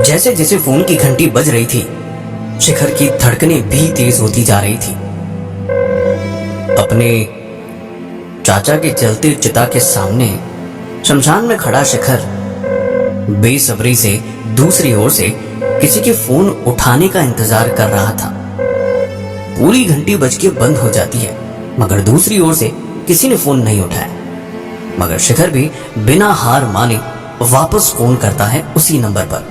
जैसे जैसे फोन की घंटी बज रही थी, शिखर की धड़कनें भी तेज होती जा रही थी। अपने चाचा के जलते चिता के सामने शमशान में खड़ा शिखर बेसब्री से दूसरी ओर से किसी के फोन उठाने का इंतजार कर रहा था। पूरी घंटी बज के बंद हो जाती है, मगर दूसरी ओर से किसी ने फोन नहीं उठाया। मगर शिखर भी बिना हार माने वापस फोन करता है उसी नंबर पर।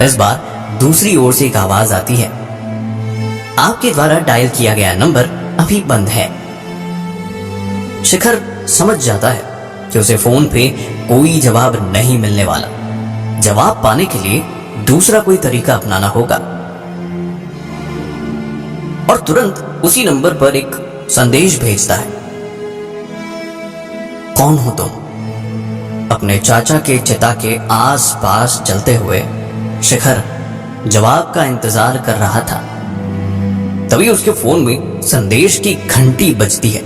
इस बार दूसरी ओर से एक आवाज आती है, आपके द्वारा डायल किया गया नंबर अभी बंद है। शिखर समझ जाता है कि उसे फोन पे कोई जवाब नहीं मिलने वाला। जवाब पाने के लिए दूसरा कोई तरीका अपनाना होगा। और तुरंत उसी नंबर पर एक संदेश भेजता है, कौन हो तुम? अपने चाचा के चिता के आस पास चलते हुए शिखर जवाब का इंतजार कर रहा था। तभी उसके फोन में संदेश की घंटी बजती है,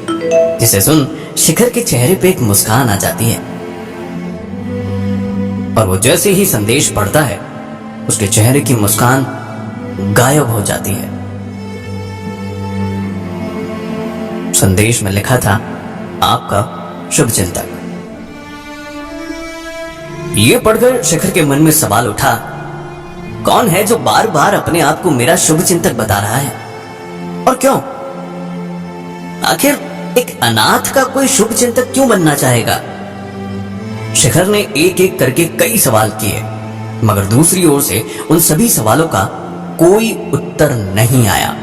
जिसे सुन शिखर के चेहरे पे एक मुस्कान आ जाती है। और वो जैसे ही संदेश पढ़ता है, उसके चेहरे की मुस्कान गायब हो जाती है। संदेश में लिखा था, आपका शुभ चिंतक। ये पढ़कर शिखर के मन में सवाल उठा, कौन है जो बार बार अपने आप को मेरा शुभ चिंतक बता रहा है, और क्यों? आखिर एक अनाथ का कोई शुभ चिंतक क्यों बनना चाहेगा? शिखर ने एक एक करके कई सवाल किए, मगर दूसरी ओर से उन सभी सवालों का कोई उत्तर नहीं आया।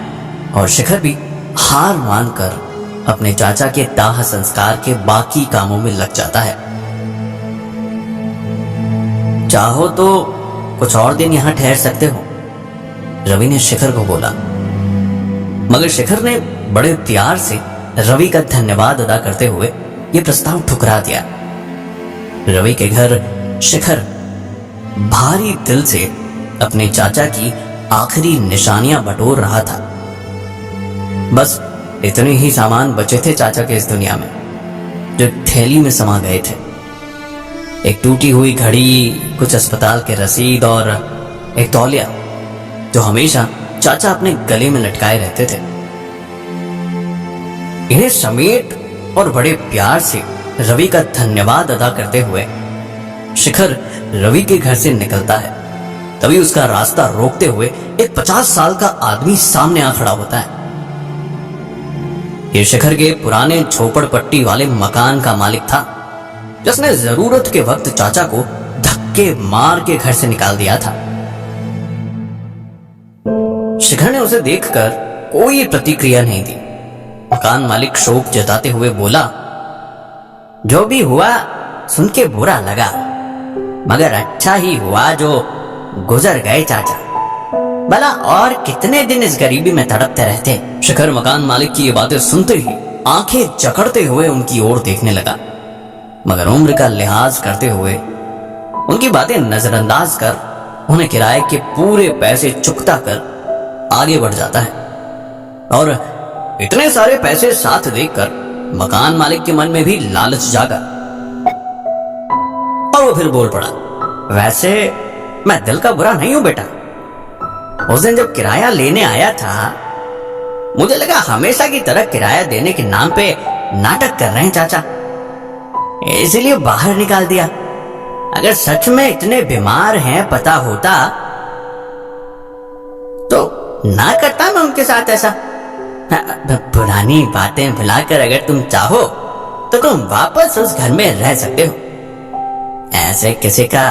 और शिखर भी हार मानकर अपने चाचा के दाह संस्कार के बाकी कामों में लग जाता है। चाहो तो कुछ और दिन यहां ठहर सकते हो, रवि ने शिखर को बोला। मगर शिखर ने बड़े प्यार से रवि का धन्यवाद अदा करते हुए यह प्रस्ताव ठुकरा दिया। रवि के घर शिखर भारी दिल से अपने चाचा की आखिरी निशानियां बटोर रहा था। बस इतने ही सामान बचे थे चाचा के इस दुनिया में, जो थैली में समा गए थे। एक टूटी हुई घड़ी, कुछ अस्पताल के रसीद और एक तौलिया, जो हमेशा चाचा अपने गले में लटकाए रहते थे। इन्हें समेट और बड़े प्यार से रवि का धन्यवाद अदा करते हुए शिखर रवि के घर से निकलता है। तभी उसका रास्ता रोकते हुए एक 50 साल का आदमी सामने आ खड़ा होता है। ये शिखर के पुराने झोपड़पट्टी वाले मकान का मालिक था, जिसने जरूरत के वक्त चाचा को धक्के मार के घर से निकाल दिया था। शिखर ने उसे देखकर कोई प्रतिक्रिया नहीं दी। मकान मालिक शोक जताते हुए बोला, जो भी हुआ सुन के बुरा लगा, मगर अच्छा ही हुआ जो गुजर गए चाचा। भला और कितने दिन इस गरीबी में तड़पते रहते। शिखर मकान मालिक की ये बातें सुनते ही आंखें जकड़ते हुए उनकी ओर देखने लगा, मगर उम्र का लिहाज करते हुए उनकी बातें नजरअंदाज कर उन्हें किराए के पूरे पैसे चुकता कर आगे बढ़ जाता है। और इतने सारे पैसे साथ देखकर मकान मालिक के मन में भी लालच जागा, और वो फिर बोल पड़ा, वैसे मैं दिल का बुरा नहीं हूं बेटा। उस दिन जब किराया लेने आया था, मुझे लगा हमेशा की तरह किराया देने के नाम पे नाटक कर रहे हैं चाचा, इसलिए बाहर निकाल दिया। अगर सच में इतने बीमार हैं पता होता तो ना करता मैं उनके साथ ऐसा। पुरानी बातें भुलाकर अगर तुम चाहो तो तुम वापस उस घर में रह सकते हो। ऐसे किसी का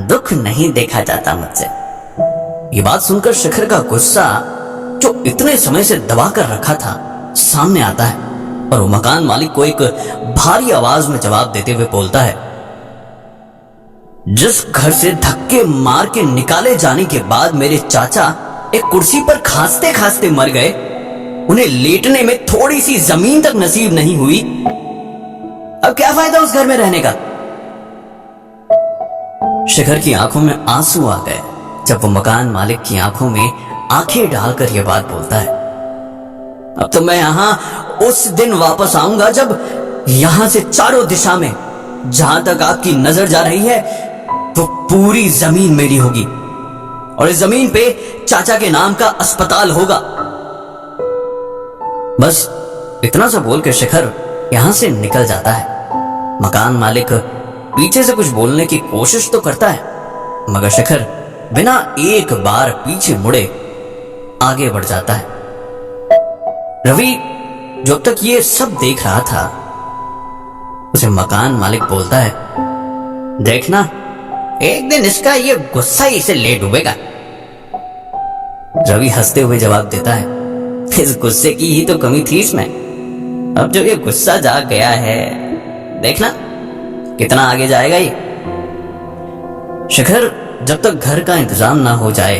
दुख नहीं देखा जाता मुझसे। ये बात सुनकर शिखर का गुस्सा, जो इतने समय से दबा कर रखा था, सामने आता है और वो मकान मालिक को एक भारी आवाज में जवाब देते हुए बोलता है, जिस घर से धक्के मार के निकाले जाने के बाद मेरे चाचा एक कुर्सी पर खांसते खांसते मर गए, उन्हें लेटने में थोड़ी सी जमीन तक नसीब नहीं हुई, अब क्या फायदा उस घर में रहने का। शिखर की आंखों में आंसू आ गए जब वो मकान मालिक की आंखों में आंखें डालकर यह बात बोलता है, अब तो मैं यहां उस दिन वापस आऊंगा जब यहां से चारों दिशा में जहां तक आपकी नजर जा रही है वो पूरी जमीन मेरी होगी। और इस जमीन पे चाचा के नाम का अस्पताल होगा। बस इतना सा बोल के शिखर यहां से निकल जाता है। मकान मालिक पीछे से कुछ बोलने की कोशिश तो करता है, मगर शिखर बिना एक बार पीछे मुड़े आगे बढ़ जाता है। रवि जब तक ये सब देख रहा था, उसे मकान मालिक बोलता है, देखना एक दिन इसका ये गुस्सा ही इसे ले डूबेगा। रवि हंसते हुए जवाब देता है, इस गुस्से की ही तो कमी थी इसमें। अब जब ये गुस्सा जाग गया है, देखना कितना आगे जाएगा ये। शिखर जब तक घर का इंतजाम ना हो जाए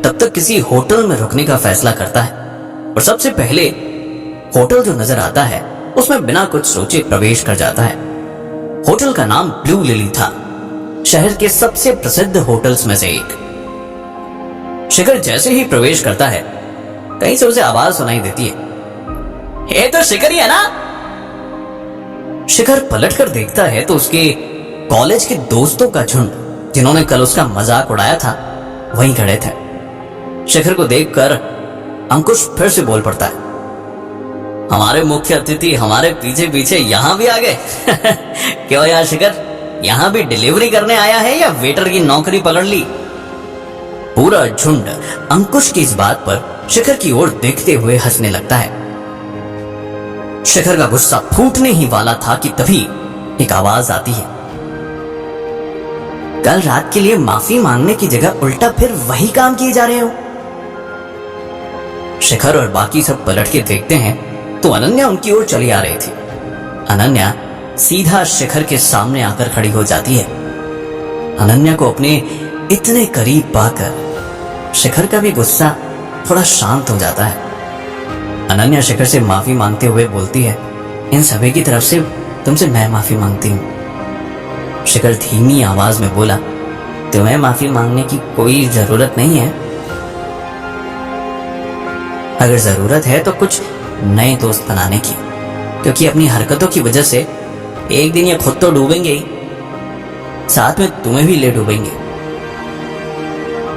तब तक किसी होटल में रुकने का फैसला करता है, और सबसे पहले होटल जो नजर आता है उसमें बिना कुछ सोचे प्रवेश कर जाता है। होटल का नाम ब्लू लिली था, शहर के सबसे प्रसिद्ध होटल्स में से एक। शिखर जैसे ही प्रवेश करता है, कहीं से उसे आवाज सुनाई देती है, ये तो शिखर ही है ना। शिखर पलटकर देखता है तो उसके कॉलेज के दोस्तों का झुंड, जिन्होंने कल उसका मजाक उड़ाया था, वहीं खड़े थे। शिखर को देखकर अंकुश फिर से बोल पड़ता है, हमारे मुख्य अतिथि हमारे पीछे पीछे यहां भी आ गए। क्यों यार शिखर, यहां भी डिलीवरी करने आया है या वेटर की नौकरी पकड़ ली? पूरा झुंड अंकुश की इस बात पर शिखर की ओर देखते हुए हंसने लगता है। शिखर का गुस्सा फूटने ही वाला था कि तभी एक आवाज आती है, कल रात के लिए माफी मांगने की जगह उल्टा फिर वही काम किए जा रहे हो। शिखर और बाकी सब पलट के देखते हैं तो अनन्या उनकी ओर चली आ रही थी। अनन्या सीधा शिखर के सामने आकर खड़ी हो जाती है। अनन्या को अपने इतने करीब पाकर शिखर का भी गुस्सा थोड़ा शांत हो जाता है। अनन्या शिखर से माफी मांगते हुए बोलती है, इन सभी की तरफ से तुमसे मैं माफी मांगती हूं। शिखर धीमी आवाज में बोला, तुम्हें माफी मांगने की कोई जरूरत नहीं है। अगर जरूरत है तो कुछ नए दोस्त बनाने की, क्योंकि अपनी हरकतों की वजह से एक दिन ये खुद तो डूबेंगे ही, साथ में तुम्हें भी ले डूबेंगे।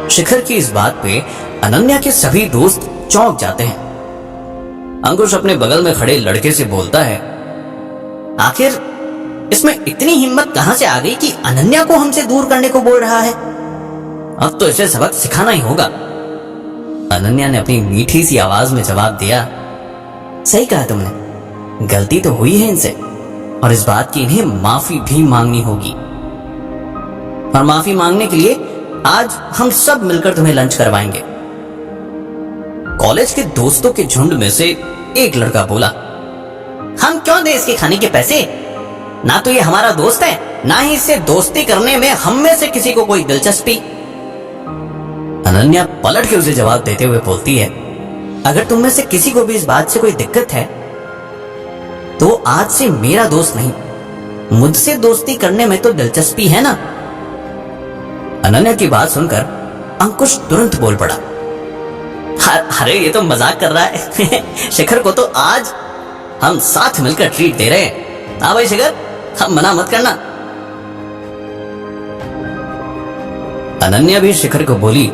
शिखर की इस बात पे अनन्या के सभी दोस्त चौंक जाते हैं। अंकुश अपने बगल में खड़े लड़के से बोलता है, आखिर इसमें इतनी हिम्मत कहां से आ गई कि अनन्या को हमसे दूर करने को बोल रहा है? अब तो इसे सबक सिखाना ही होगा। अनन्या ने अपनी मीठी सी आवाज में जवाब दिया, सही कहा तुमने, गलती तो हुई है इनसे, और इस बात की इन्हें माफी भी मांगनी होगी। और माफी मांगने के लिए आज हम सब मिलकर तुम्हें लंच करवाएंगे। कॉलेज के दोस्तों के झुंड में से एक लड़का बोला, हम क्यों दें इसके खाने के पैसे? ना तो ये हमारा दोस्त है, ना ही इससे दोस्ती करने में हम में से किसी को कोई दिलचस्पी। अनन्या पलट के उसे जवाब देते हुए बोलती है, अगर तुम में से किसी को भी इस बात से कोई दिक्कत है तो आज से मेरा दोस्त नहीं, मुझसे दोस्ती करने में तो दिलचस्पी है ना। अनन्या की बात सुनकर अंकुश तुरंत बोल पड़ा, अरे ये तो मजाक कर रहा है। शिखर को तो आज हम साथ मिलकर ट्रीट दे रहे हैं। हाँ भाई शिखर, हम मना मत करना। अनन्या भी शिखर को बोली,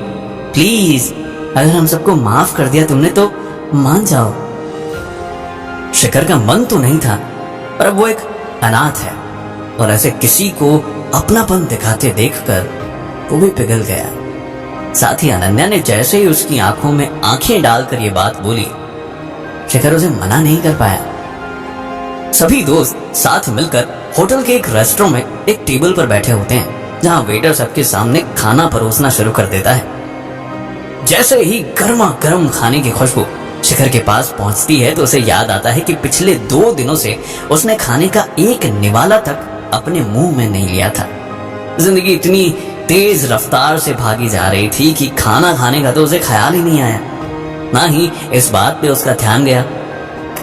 प्लीज अगर हम सबको माफ कर दिया तुमने तो मान जाओ। शिखर का मन तो नहीं था, पर अब वो एक अनाथ है और ऐसे किसी को अपनापन दिखाते देखकर वो भी पिघल गया। साथ ही अनन्या ने जैसे ही उसकी आंखों में आंखें डालकर ये बात बोली, शिखर उसे मना नहीं कर पाया। सभी दोस्त साथ मिलकर होटल के एक रेस्टोरेंट में एक टेबल पर बैठे होते हैं, जहां वेटर सबके सामने खाना परोसना शुरू कर देता है। जैसे ही गर्मा गर्म खाने की खुशबू शिखर के पास पहुंचती है तो उसे याद आता है कि पिछले 2 दिनों से उसने खाने का एक निवाला तक अपने मुंह में नहीं लिया था। जिंदगी इतनी तेज रफ्तार से भागी जा रही थी कि खाना खाने का तो उसे ख्याल ही नहीं आया, ना ही इस बात पे उसका ध्यान गया,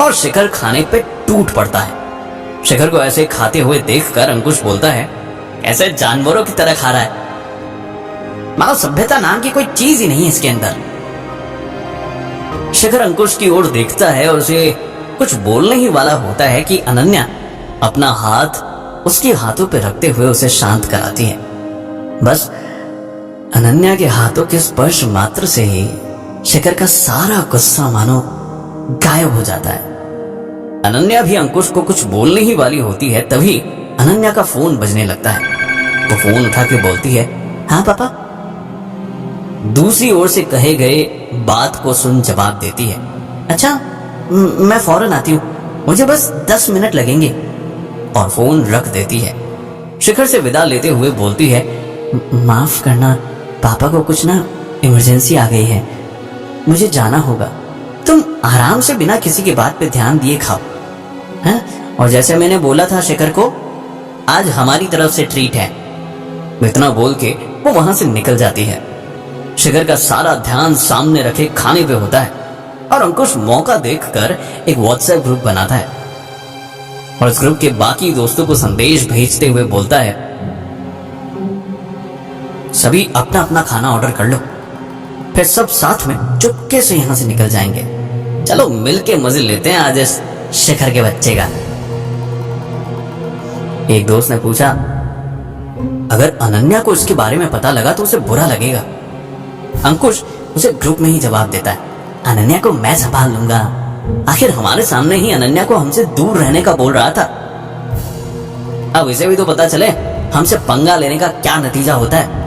और शिखर खाने पे टूट पड़ता है। शिखर को ऐसे खाते हुए देखकर अंकुश बोलता है, ऐसे जानवरों की तरह खा रहा है, मानो सभ्यता नाम की कोई चीज ही नहीं है इसके अंदर। शिखर अंकुश की ओर देखता है और उसे कुछ बोलने ही वाला होता है कि अनन्या अपना हाथ उसके हाथों पे रखते हुए उसे शांत कराती है। बस अनन्या के हाथों के स्पर्श मात्र से ही शिखर का सारा गुस्सा मानो गायब हो जाता है। अनन्या भी अंकुश को कुछ बोलने ही वाली होती है, तभी अनन्या का फोन बजने लगता है। वो फोन उठा के बोलती है, हाँ पापा। दूसरी ओर से कहे गए बात को सुन जवाब देती है, अच्छा मैं फौरन आती हूँ, मुझे बस 10 मिनट लगेंगे, और फोन रख देती है। शिखर से विदा लेते हुए बोलती है, माफ करना पापा को कुछ ना इमरजेंसी आ गई है, मुझे जाना होगा। तुम आराम से बिना किसी की बात पे ध्यान दिए खाओ, हैं? और जैसे मैंने बोला था शिखर को, आज हमारी तरफ से ट्रीट है। इतना बोल के वो वहां से निकल जाती है। शिखर का सारा ध्यान सामने रखे खाने पे होता है और अंकुश मौका देखकर एक व्हाट्सएप ग्रुप बनाता है और इस ग्रुप के बाकी दोस्तों को संदेश भेजते हुए बोलता है, सभी अपना अपना खाना ऑर्डर कर लो, फिर सब साथ में चुपके से यहां से निकल जाएंगे। चलो मिलके मजे लेते हैं आज इस शिखर के बच्चे का। एक दोस्त ने पूछा, अगर अनन्या को इसके बारे में पता लगा तो उसे बुरा लगेगा। अंकुश उसे ग्रुप में ही जवाब देता है, अनन्या को मैं संभाल लूंगा, आखिर हमारे सामने ही अनन्या को हमसे दूर रहने का बोल रहा था। अब इसे भी तो पता चले हमसे पंगा लेने का क्या नतीजा होता है।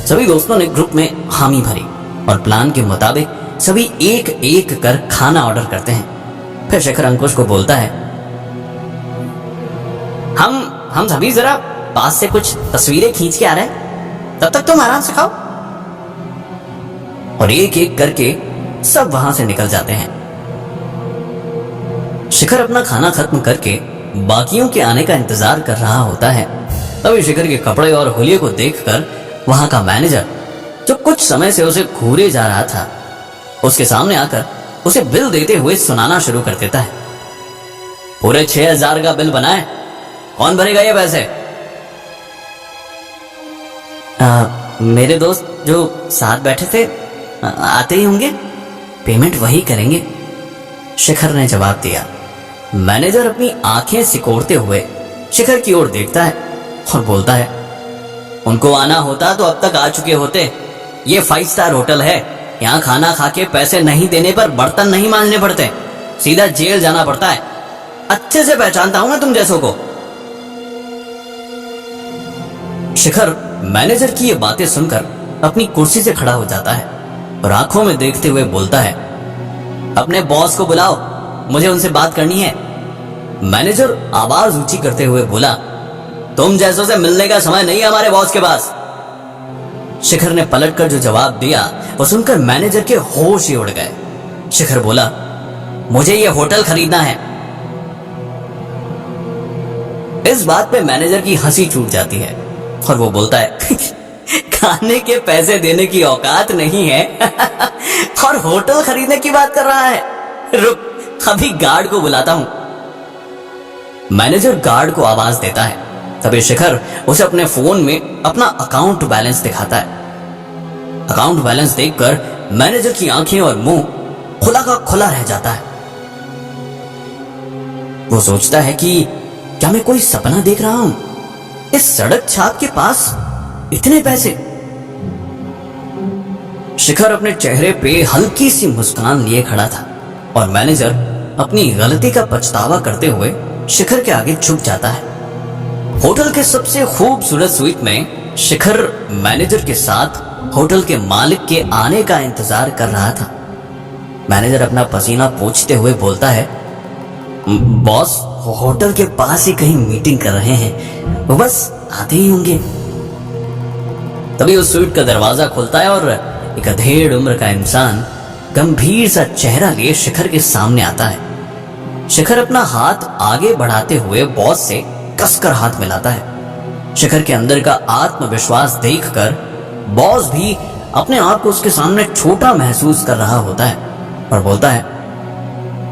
सभी दोस्तों ने ग्रुप में हामी भरी और प्लान के मुताबिक सभी एक एक कर खाना ऑर्डर करते हैं। फिर शिखर अंकुश को बोलता है, हम सभी जरा पास से कुछ तस्वीरें खींच के आ रहे हैं, तब तक तुम आराम से खाओ। और एक एक करके सब वहां से निकल जाते हैं। शिखर अपना खाना खत्म करके बाकियों के आने का इंतजार कर रहा होता है। तभी शिखर के कपड़े और हुलिये को देखकर वहां का मैनेजर, जो कुछ समय से उसे घूरे जा रहा था, उसके सामने आकर उसे बिल देते हुए सुनाना शुरू कर देता है। पूरे 6000 का बिल बना है, कौन भरेगा ये पैसे? मेरे दोस्त जो साथ बैठे थे आते ही होंगे, पेमेंट वही करेंगे, शिखर ने जवाब दिया। मैनेजर अपनी आंखें सिकोड़ते हुए शिखर की ओर देखता है और बोलता है, उनको आना होता तो अब तक आ चुके होते। ये 5 स्टार होटल है, यहाँ खाना खा के पैसे नहीं देने पर बर्तन नहीं मांजने पड़ते, सीधा जेल जाना पड़ता है। अच्छे से पहचानता हूं मैं तुम जैसों को। शिखर मैनेजर की ये बातें सुनकर अपनी कुर्सी से खड़ा हो जाता है और आंखों में देखते हुए बोलता है, अपने बॉस को बुलाओ, मुझे उनसे बात करनी है। मैनेजर आवाज ऊंची करते हुए बोला, तुम जैसों से मिलने का समय नहीं है हमारे बॉस के पास। शिखर ने पलटकर जो जवाब दिया वो सुनकर मैनेजर के होश ही उड़ गए। शिखर बोला, मुझे ये होटल खरीदना है। इस बात पे मैनेजर की हंसी छूट जाती है और वो बोलता है, खाने के पैसे देने की औकात नहीं है और होटल खरीदने की बात कर रहा है, रुक अभी गार्ड को बुलाता हूं। मैनेजर गार्ड को आवाज देता है। तभी शिखर उसे अपने फोन में अपना अकाउंट बैलेंस दिखाता है। अकाउंट बैलेंस देखकर मैनेजर की आंखें और मुंह खुला का खुला रह जाता है। वो सोचता है कि क्या मैं कोई सपना देख रहा हूं? इस सड़क छाप के पास इतने पैसे। शिखर अपने चेहरे पे हल्की सी मुस्कान लिए खड़ा था और मैनेजर अपनी गलती का पछतावा करते हुए शिखर के आगे झुक जाता है। होटल के सबसे खूबसूरत स्वीट में शिखर मैनेजर के साथ होटल के मालिक के आने का इंतजार कर रहा था। मैनेजर अपना पसीना पोंछते हुए बोलता है, बॉस होटल के पास ही कहीं मीटिंग कर रहे हैं, वो बस आते ही होंगे। तभी उस स्वीट का दरवाजा खुलता है और एक अधेड़ उम्र का इंसान गंभीर सा चेहरा लिए शिखर के सामने आता है। शिखर अपना हाथ आगे बढ़ाते हुए बॉस से कसकर हाथ मिलाता है। शिखर के अंदर का आत्मविश्वास देखकर बॉस भी अपने आप को उसके सामने छोटा महसूस कर रहा होता है और बोलता है,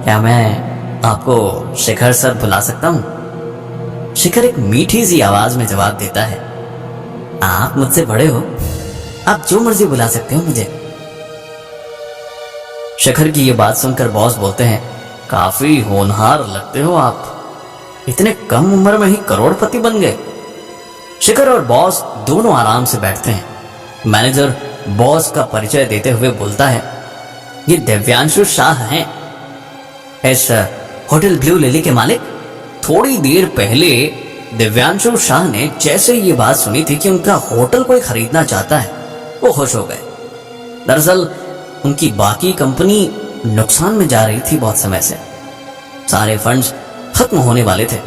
क्या मैं आपको शिखर सर बुला सकता हूं? शिखर एक मीठी सी आवाज में जवाब देता है, आप मुझसे बड़े हो, आप जो मर्जी बुला सकते हो मुझे। शिखर की ये बात सुनकर बॉस बोलते हैं, काफी होनहार लगते हो आप, इतने कम उम्र में ही करोड़पति बन गए। शिखर और बॉस दोनों आराम से बैठते हैं मैनेजर बॉस का परिचय देते हुए बोलता है, ये दिव्यांशु शाह हैं, इस होटल ब्लू लिली के मालिक। थोड़ी देर पहले दिव्यांशु शाह ने जैसे ये बात सुनी थी कि उनका होटल कोई खरीदना चाहता है, वो खुश हो गए। दरअसल उनकी बाकी कंपनी नुकसान में जा रही थी बहुत समय से, सारे फंड्स खत्म होने वाले थे।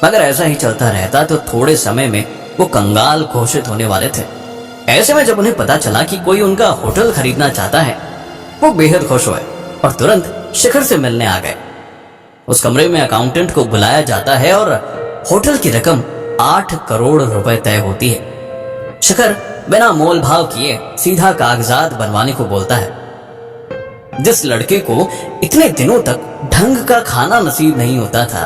अगर ऐसा ही चलता रहता तो थोड़े समय में वो कंगाल घोषित होने वाले थे। ऐसे में जब उन्हें पता चला कि कोई उनका होटल खरीदना चाहता है, वो बेहद खुश हुए और तुरंत शिखर से मिलने आ गए। उस कमरे में अकाउंटेंट को बुलाया जाता है और होटल की रकम 8 करोड़ रुपए तय होती है। शिखर बिना मोल भाव किए सीधा कागजात बनवाने को बोलता है। जिस लड़के को इतने दिनों तक ढंग का खाना नसीब नहीं होता था,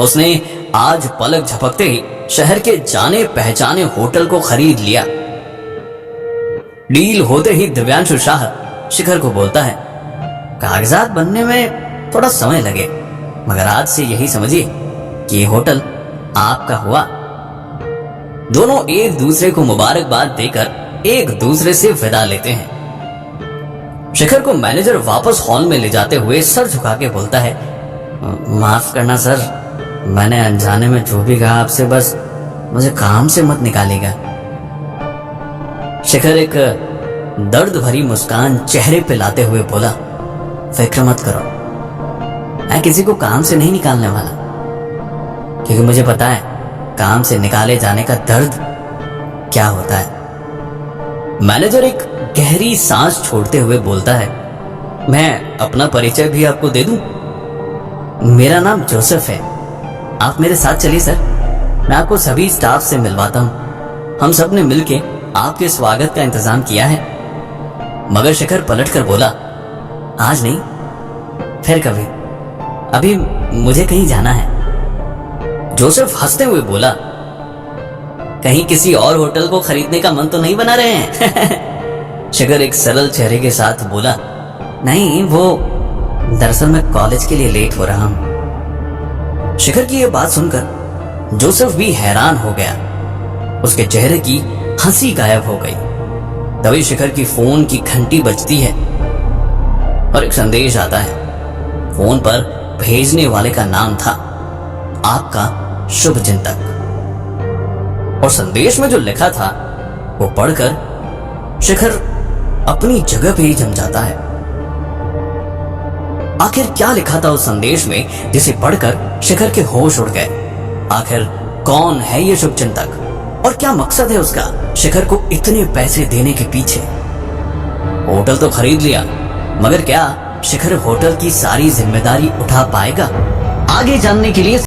उसने आज पलक झपकते ही शहर के जाने पहचाने होटल को खरीद लिया। डील होते ही दिव्यांशु शाह शिखर को बोलता है, कागजात बनने में थोड़ा समय लगे, मगर आज से यही समझिए कि ये होटल आपका हुआ। दोनों एक दूसरे को मुबारकबाद देकर एक दूसरे से विदा लेते हैं। शिखर को मैनेजर वापस हॉल में ले जाते हुए सर झुका के बोलता है, माफ करना सर, मैंने अनजाने में जो भी कहा आपसे, बस मुझे काम से मत निकालेगा। शिखर एक दर्द भरी मुस्कान चेहरे पे लाते हुए बोला, फिक्र मत करो, मैं किसी को काम से नहीं निकालने वाला, क्योंकि मुझे पता है काम से निकाले जाने का दर्द क्या होता है। मैनेजर एक गहरी सांस छोड़ते हुए बोलता है, मैं अपना परिचय भी आपको दे दूं? मेरा नाम जोसेफ है, आप मेरे साथ चलिए सर, मैं आपको सभी स्टाफ से मिलवाता हूं। हम सब ने मिलके आपके स्वागत का इंतजाम किया है। मगर शिखर पलटकर बोला, आज नहीं, फिर कभी, अभी मुझे कहीं जाना है। जोसेफ हंसते हुए बोला, कहीं किसी और होटल को खरीदने का मन तो नहीं बना रहे हैं? शिखर एक सरल चेहरे के साथ बोला, नहीं, वो दरअसल मैं कॉलेज के लिए लेट हो रहा हूं। शिखर की यह बात सुनकर जोसेफ भी हैरान हो गया, उसके चेहरे की हंसी गायब हो गई। तभी शिखर की फोन की घंटी बजती है और एक संदेश आता है। फोन पर भेजने वाले का नाम था, आपका शुभ चिंतक। और संदेश में जो लिखा था वो पढ़कर शिखर अपनी जगह पे ही जम जाता है। आखिर क्या लिखा था उस संदेश में जिसे पढ़कर शिखर के होश उड़ गए? आखिर कौन है ये शुभ चिंतक और क्या मकसद है उसका शिखर को इतने पैसे देने के पीछे? होटल तो खरीद लिया, मगर क्या शिखर होटल की सारी जिम्मेदारी उठा पाएगा? आगे जानने के लिए